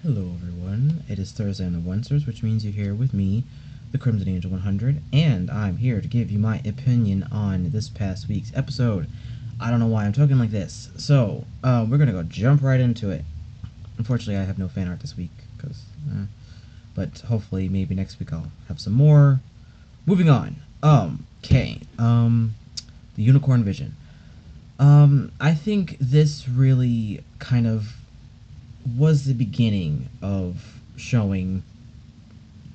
Hello, everyone. It is Thursday on the Wednesdays, which means you're here with me, the Crimson Angel 100, and I'm here to give you my opinion on this past week's episode. I don't know why I'm talking like this. So, we're gonna go jump right into it. Unfortunately, I have no fan art this week, but hopefully, maybe next week I'll have some more. Moving on. Okay. The Unicorn Vision. I think this really kind of was the beginning of showing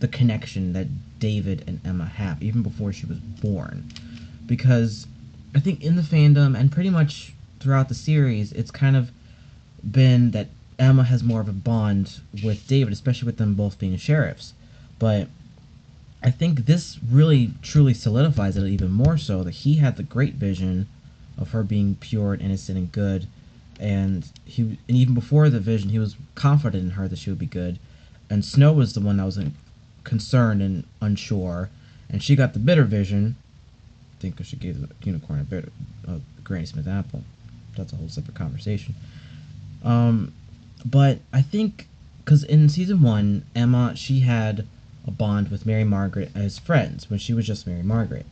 the connection that David and Emma have, even before she was born. Because I think in the fandom and pretty much throughout the series, it's kind of been that Emma has more of a bond with David, especially with them both being sheriffs. But I think this really truly solidifies it even more so that he had the great vision of her being pure and innocent and good, and even before the vision, he was confident in her that she would be good. And Snow was the one that was concerned and unsure, and she got the bitter vision. I think because she gave the unicorn a Granny Smith apple. That's a whole separate conversation. Um, but I think because in season one, Emma she had a bond with Mary Margaret as friends when she was just Mary Margaret,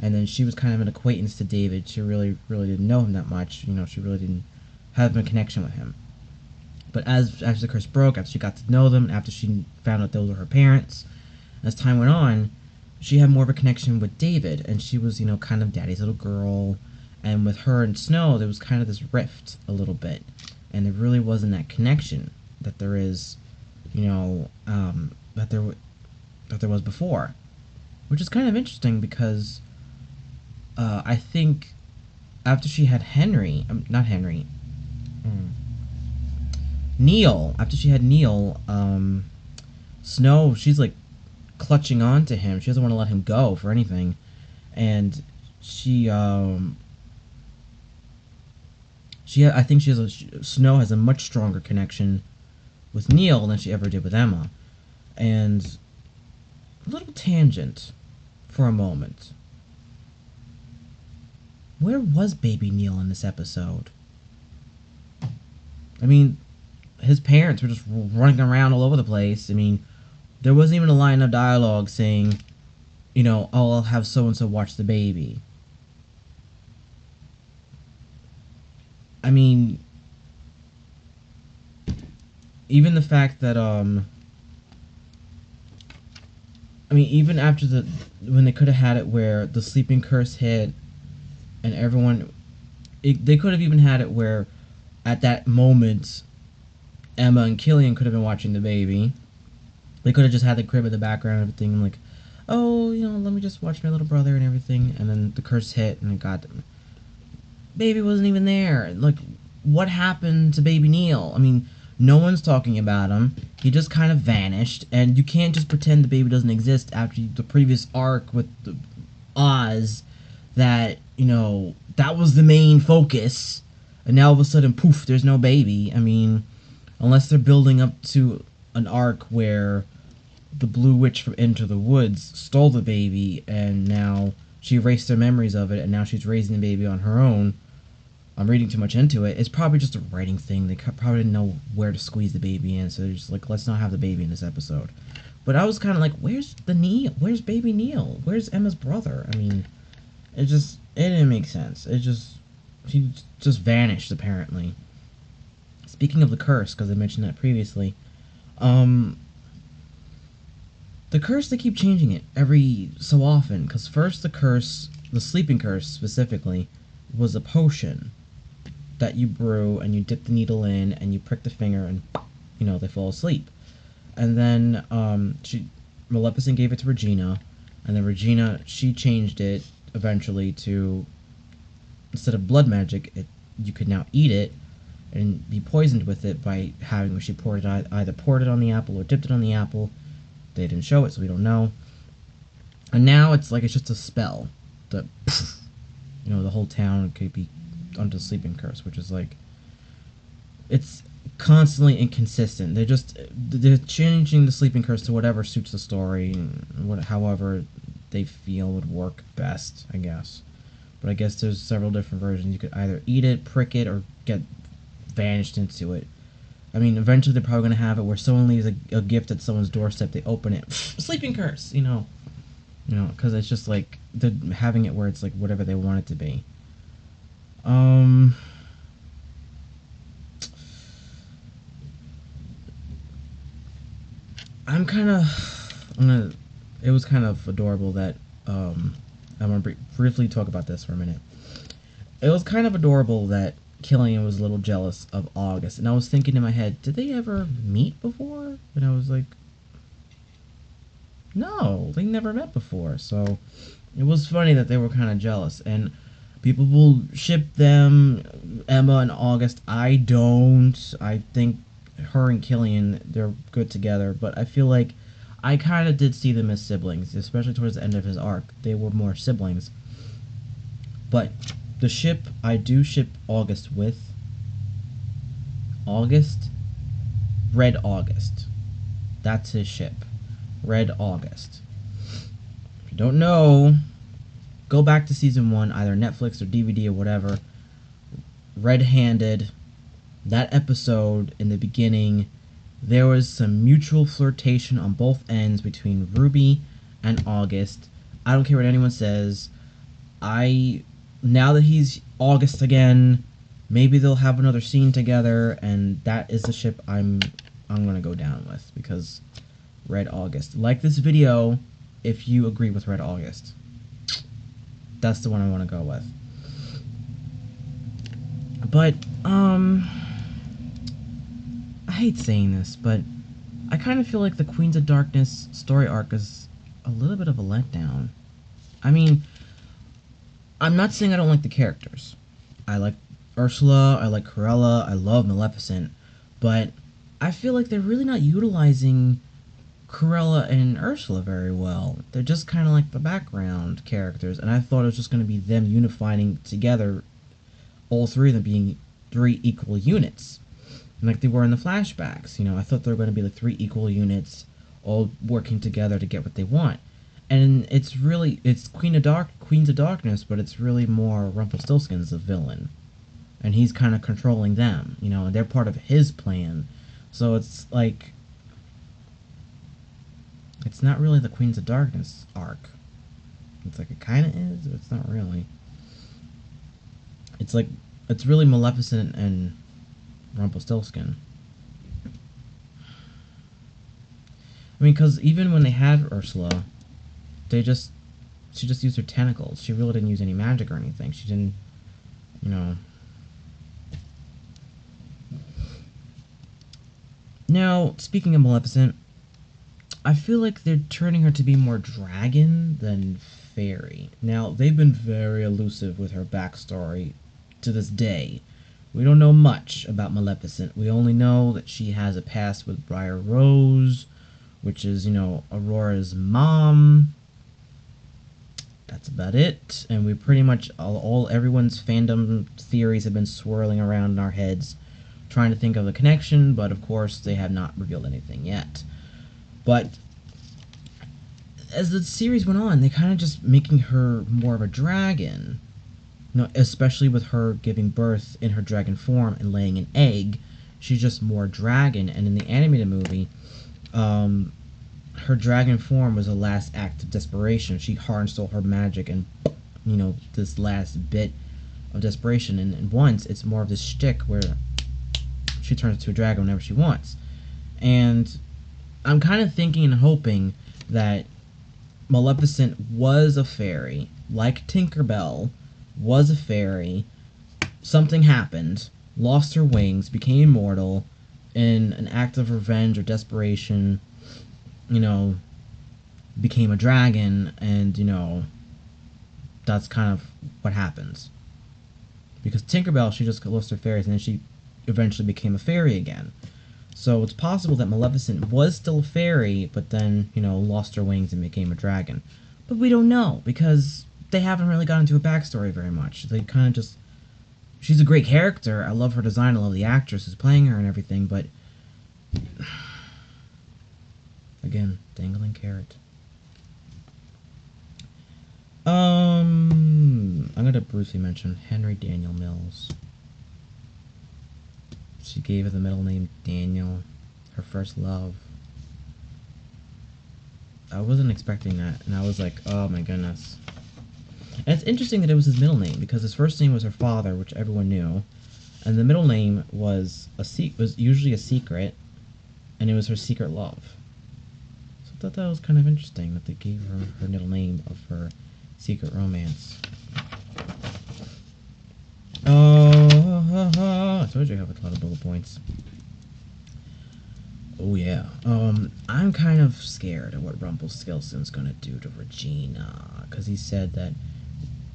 and then she was kind of an acquaintance to David. She really didn't know him that much. She really didn't have a connection with him. But as after the curse broke, after she got to know them, after she found out those were her parents, as time went on, she had more of a connection with David, and she was kind of Daddy's little girl. And with her and Snow, there was kind of this rift a little bit, and there really wasn't that connection that there is, you know, that there was before, which is kind of interesting because I think after she had Henry, not Henry, Neil. After she had Neil, Snow, she's like clutching on to him. She doesn't want to let him go for anything, and she I think Snow has a much stronger connection with Neil than she ever did with Emma. And a little tangent for a moment. Where was baby Neil in this episode? I mean, his parents were just running around all over the place. I mean, there wasn't even a line of dialogue saying, oh, I'll have so and so watch the baby. I mean, even the fact that even after when they could have had it where the sleeping curse hit and everyone, they could have even had it where at that moment Emma and Killian could have been watching the baby. They could have just had the crib in the background and everything, and like, oh, let me just watch my little brother and everything, and then the curse hit and it got them. Baby wasn't even there. Like, what happened to baby Neil? I mean, no one's talking about him. He just kind of vanished, and you can't just pretend the baby doesn't exist after the previous arc with the Oz. That that was the main focus, and now all of a sudden, poof, there's no baby. I mean, unless they're building up to an arc where the Blue Witch from Into the Woods stole the baby, and now she erased their memories of it, and now she's raising the baby on her own. I'm reading too much into it. It's probably just a writing thing. They probably didn't know where to squeeze the baby in, so they're just like, let's not have the baby in this episode. But I was kind of like, where's the Neil? Where's baby Neil? Where's Emma's brother? I mean, it didn't make sense. She just vanished apparently. Speaking of the curse, because I mentioned that previously, um, the curse, they keep changing it every so often. Because first the curse, the sleeping curse specifically, was a potion that you brew and you dip the needle in and you prick the finger and they fall asleep. And then Maleficent gave it to Regina, and then Regina, she changed it eventually to, instead of blood magic, you could now eat it and be poisoned with it by having, she poured it, either poured it on the apple or dipped it on the apple. They didn't show it, so we don't know. And now it's like it's just a spell that the whole town could be under the sleeping curse, which is like, it's constantly inconsistent. They're changing the sleeping curse to whatever suits the story, and however they feel would work best, I guess. But I guess there's several different versions. You could either eat it, prick it, or get vanished into it. I mean, eventually they're probably gonna have it where someone leaves a gift at someone's doorstep, they open it, sleeping curse, because it's just like they're having it where it's like whatever they want it to be. Um, I'm kind of, I'm gonna. It was kind of adorable that I'm gonna briefly talk about this for a minute. It was kind of adorable that Killian was a little jealous of August, and I was thinking in my head, did they ever meet before? And I was like, no, they never met before. So it was funny that they were kind of jealous, and people will ship them, Emma and August. I don't. I think her and Killian, they're good together, but I feel like I kind of did see them as siblings, especially towards the end of his arc. They were more siblings. But the ship I do ship August with, August, Red August. That's his ship. Red August. If you don't know, go back to season 1, either Netflix or DVD or whatever. Red Handed, that episode in the beginning, there was some mutual flirtation on both ends between Ruby and August. I don't care what anyone says. Now that he's August again, maybe they'll have another scene together, and that is the ship I'm gonna go down with, because Red August. Like this video if you agree with Red August. That's the one I want to go with. But I hate saying this, but I kind of feel like the Queens of Darkness story arc is a little bit of a letdown. I mean, I'm not saying I don't like the characters. I like Ursula, I like Cruella, I love Maleficent, but I feel like they're really not utilizing Cruella and Ursula very well. They're just kind of like the background characters, and I thought it was just going to be them unifying together, all three of them being three equal units, like they were in the flashbacks. I thought they were going to be like three equal units, all working together to get what they want. And it's Queens of Darkness, but it's really more Rumpelstiltskin's the villain, and he's kind of controlling them. And they're part of his plan. So it's like, it's not really the Queens of Darkness arc. It's like it kind of is, but it's not really. It's like, it's really Maleficent and Rumpelstiltskin. I mean, because even when they had Ursula, she just used her tentacles. She really didn't use any magic or anything. She didn't, Now, speaking of Maleficent, I feel like they're turning her to be more dragon than fairy. Now, they've been very elusive with her backstory to this day. We don't know much about Maleficent. We only know that she has a past with Briar Rose, which is, Aurora's mom. That's about it. And we pretty much, everyone's fandom theories have been swirling around in our heads, trying to think of a connection, but of course they have not revealed anything yet. But as the series went on, they kind of just making her more of a dragon. Especially with her giving birth in her dragon form and laying an egg, she's just more dragon. And in the animated movie, her dragon form was a last act of desperation. She heart and stole her magic, and this last bit of desperation. And once it's more of this shtick where she turns into a dragon whenever she wants. And I'm kind of thinking and hoping that Maleficent was a fairy, like Tinkerbell was a fairy. Something happened, lost her wings, became immortal, in an act of revenge or desperation, became a dragon, and, that's kind of what happens. Because Tinkerbell, she just lost her fairies, and then she eventually became a fairy again. So it's possible that Maleficent was still a fairy, but then, lost her wings and became a dragon. But we don't know, because they haven't really gotten into a backstory very much. They kind of just... She's a great character. I love her design. I love the actress who's playing her and everything, but... Again, dangling carrot. I'm going to briefly mention Henry Daniel Mills. She gave her the middle name Daniel, her first love. I wasn't expecting that, and I was like, oh my goodness. And it's interesting that it was his middle name, because his first name was her father, which everyone knew, and the middle name was was usually a secret, and it was her secret love. So I thought that was kind of interesting that they gave her her middle name of her secret romance. Oh, I told you I have a lot of bullet points. Oh yeah. I'm kind of scared of what Rumpelstiltskin's gonna do to Regina, because he said that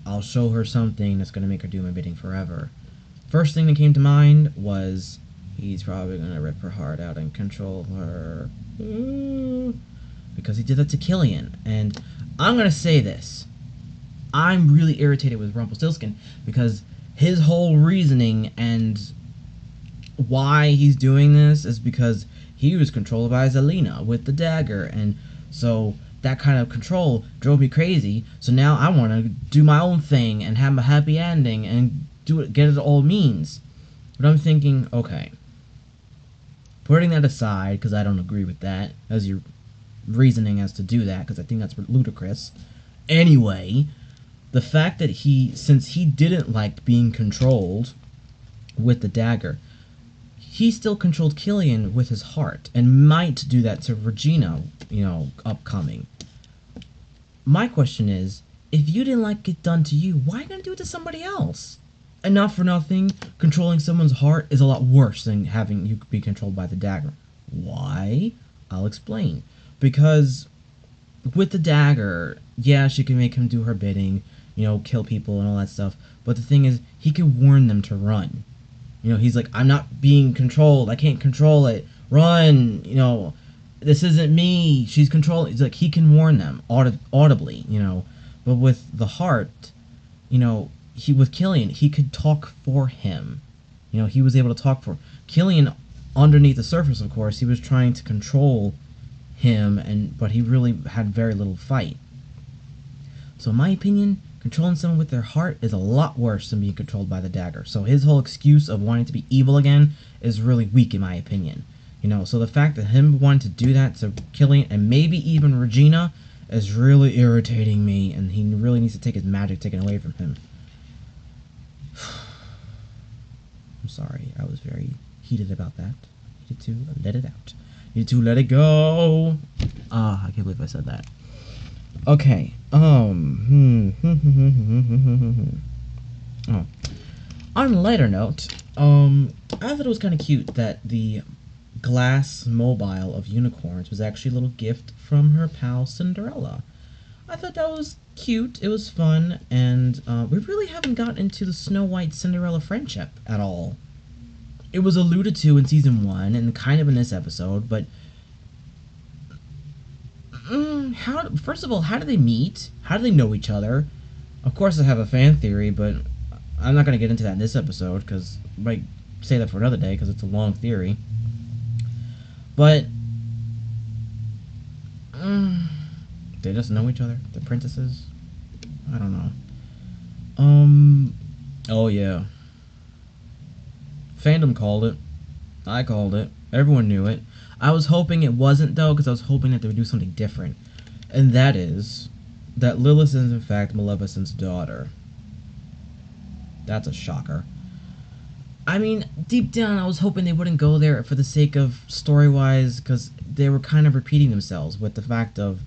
I'll show her something that's gonna make her do my bidding forever. First thing that came to mind was he's probably gonna rip her heart out and control her. Because he did that to Killian. And I'm gonna say this. I'm really irritated with Rumpelstiltskin because his whole reasoning and why he's doing this is because he was controlled by Zelena with the dagger, and so that kind of control drove me crazy. So now I want to do my own thing and have a happy ending and do it, get it all means. But I'm thinking, okay, putting that aside because I don't agree with that as your reasoning as to do that, because I think that's ludicrous. Anyway, the fact that since he didn't like being controlled with the dagger, he still controlled Killian with his heart, and might do that to Regina, upcoming. My question is, if you didn't like it done to you, why are you gonna do it to somebody else? And not for nothing, controlling someone's heart is a lot worse than having you be controlled by the dagger. Why? I'll explain. Because with the dagger, yeah, she can make him do her bidding, kill people and all that stuff, but the thing is, he can warn them to run. He's like, I'm not being controlled. I can't control it. Run. This isn't me. She's controlling. It's like he can warn them audibly. But with the heart, with Killian, he could talk for him. He was able to talk for Killian. Underneath the surface, of course, he was trying to control him, but he really had very little fight. So in my opinion, controlling someone with their heart is a lot worse than being controlled by the dagger. So his whole excuse of wanting to be evil again is really weak in my opinion. So the fact that him wanting to do that to Killian and maybe even Regina is really irritating me, and he really needs to take his magic taken away from him. I'm sorry, I was very heated about that. Needed to let it out. Needed to let it go. I can't believe I said that. Okay. Oh. On a lighter note, I thought it was kind of cute that the glass mobile of unicorns was actually a little gift from her pal Cinderella. I thought that was cute. It was fun, and we really haven't gotten into the Snow White Cinderella friendship at all. It was alluded to in season 1 and kind of in this episode, but first of all, how do they meet? How do they know each other? Of course, I have a fan theory, but I'm not going to get into that in this episode, because I might say that for another day, because it's a long theory. But they just know each other. They're princesses. I don't know. Oh yeah. Fandom called it. I called it. Everyone knew it. I was hoping it wasn't, though, because I was hoping that they would do something different. And that is that Lilith is, in fact, Maleficent's daughter. That's a shocker. I mean, deep down, I was hoping they wouldn't go there for the sake of story-wise, because they were kind of repeating themselves with the fact of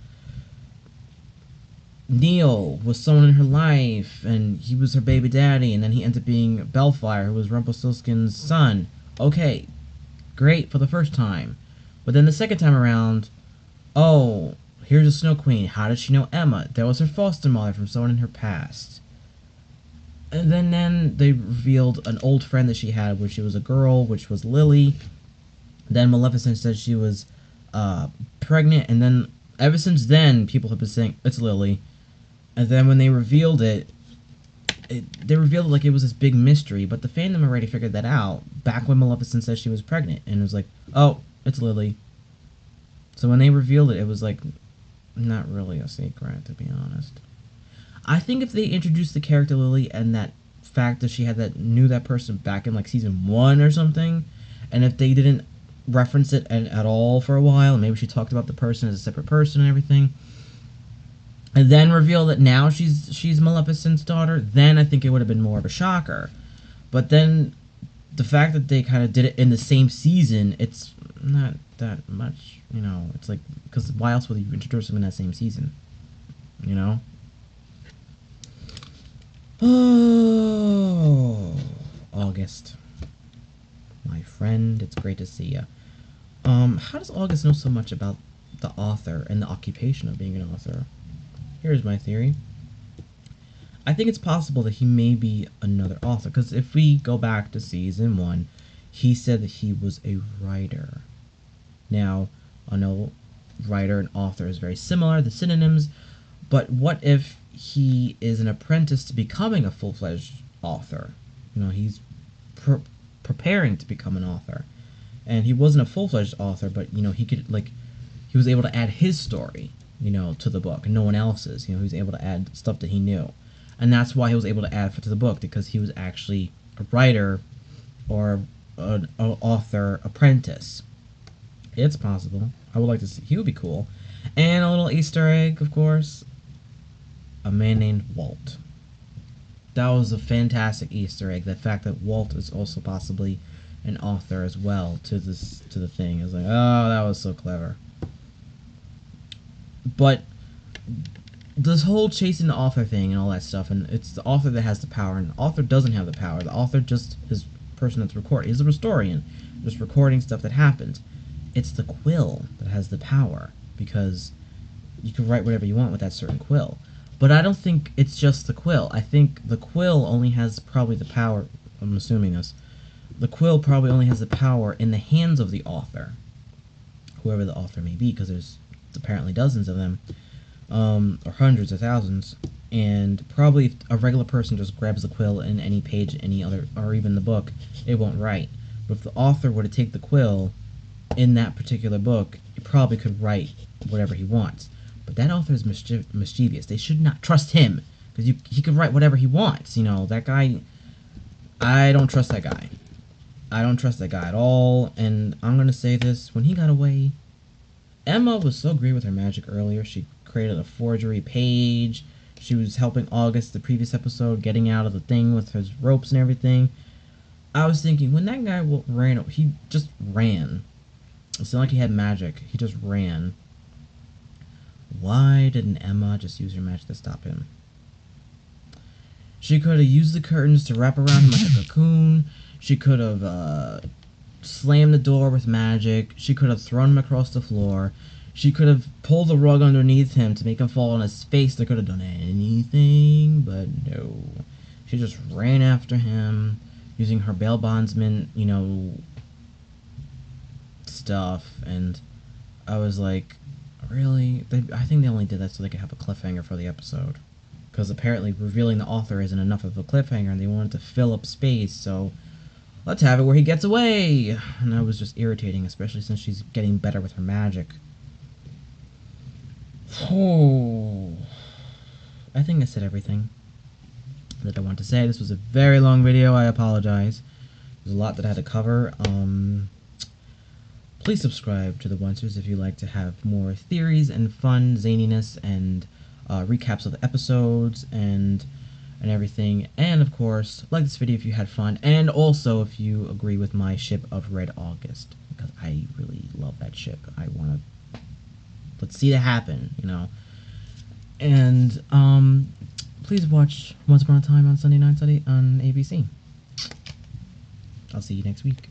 Neil was someone in her life, and he was her baby daddy, and then he ended up being Bellfire, who was Rumpelstiltskin's son. Okay, great for the first time. But then the second time around, oh, here's a Snow Queen. How did she know Emma? That was her foster mother from someone in her past. And then they revealed an old friend that she had, which she was a girl, which was Lily. Then Maleficent said she was pregnant, and then ever since then, people have been saying, it's Lily. And then when they revealed it, they revealed it like it was this big mystery, but the fandom already figured that out back when Maleficent said she was pregnant, and it was like, oh, it's Lily. So when they revealed it, it was like, not really a secret, to be honest. I think if they introduced the character Lily and that fact that she knew that person back in like season 1 or something, And if they didn't reference it at all for a while, maybe she talked about the person as a separate person and everything, and then reveal that now she's Maleficent's daughter, then I think it would have been more of a shocker. But then the fact that they kind of did it in the same season, it's not that much, you know. It's like, because why else would you introduce them in that same season, you know? Oh, August, my friend, it's great to see you. How does August know so much about the author and the occupation of being an author? Here's my theory. I think it's possible that he may be another author, because if we go back to season 1, he said that he was a writer. Now, I know writer and author is very similar, the synonyms, but what if he is an apprentice to becoming a full-fledged author? You know, he's preparing to become an author. And he wasn't a full-fledged author, but, you know, he could, like, he was able to add his story, you know, to the book, and no one else's. You know, he was able to add stuff that he knew. And that's why he was able to add to the book, because he was actually a writer or an author apprentice. It's possible. I would like to see. He would be cool. And a little Easter egg, of course. A man named Walt. That was a fantastic Easter egg. The fact that Walt is also possibly an author as well to the thing. I was like, oh, that was so clever. But this whole chasing the author thing and all that stuff, and it's the author that has the power, and the author doesn't have the power. The author just is the person that's recording. He's a historian, just recording stuff that happened. It's the quill that has the power, because you can write whatever you want with that certain quill. But I don't think it's just the quill. I think the quill only has probably the power, I'm assuming this, the quill probably only has the power in the hands of the author, whoever the author may be, because there's apparently dozens of them, or hundreds or thousands, and probably if a regular person just grabs the quill in any page, any other, or even the book, it won't write. But if the author were to take the quill in that particular book, he probably could write whatever he wants. But that author is mischievous. They should not trust him, because he could write whatever he wants. You know, that guy, I don't trust that guy. I don't trust that guy at all, and I'm going to say this, when he got away, Emma was so great with her magic earlier. She created a forgery page. She was helping August, the previous episode, getting out of the thing with his ropes and everything. I was thinking, when that guy ran, he just ran. It's not like he had magic. He just ran. Why didn't Emma just use her magic to stop him? She could have used the curtains to wrap around him like a cocoon. She could have slammed the door with magic. She could have thrown him across the floor. She could have pulled the rug underneath him to make him fall on his face. They could have done anything, but no. She just ran after him, using her bail bondsman, you know, stuff, and I was like, really? I think they only did that so they could have a cliffhanger for the episode. Because apparently revealing the author isn't enough of a cliffhanger, and they wanted to fill up space, so let's have it where he gets away. And that was just irritating, especially since she's getting better with her magic. Oh, I think I said everything that I want to say. This was a very long video. I apologize. There's a lot that I had to cover. Please subscribe to the Oncers if you like to have more theories and fun, zaniness, and recaps of the episodes and everything. And of course, like this video if you had fun, and also if you agree with my ship of Red August, because I really love that ship. I want to, let's see that happen, you know. And please watch Once Upon a Time on Sunday nights on ABC. I'll see you next week.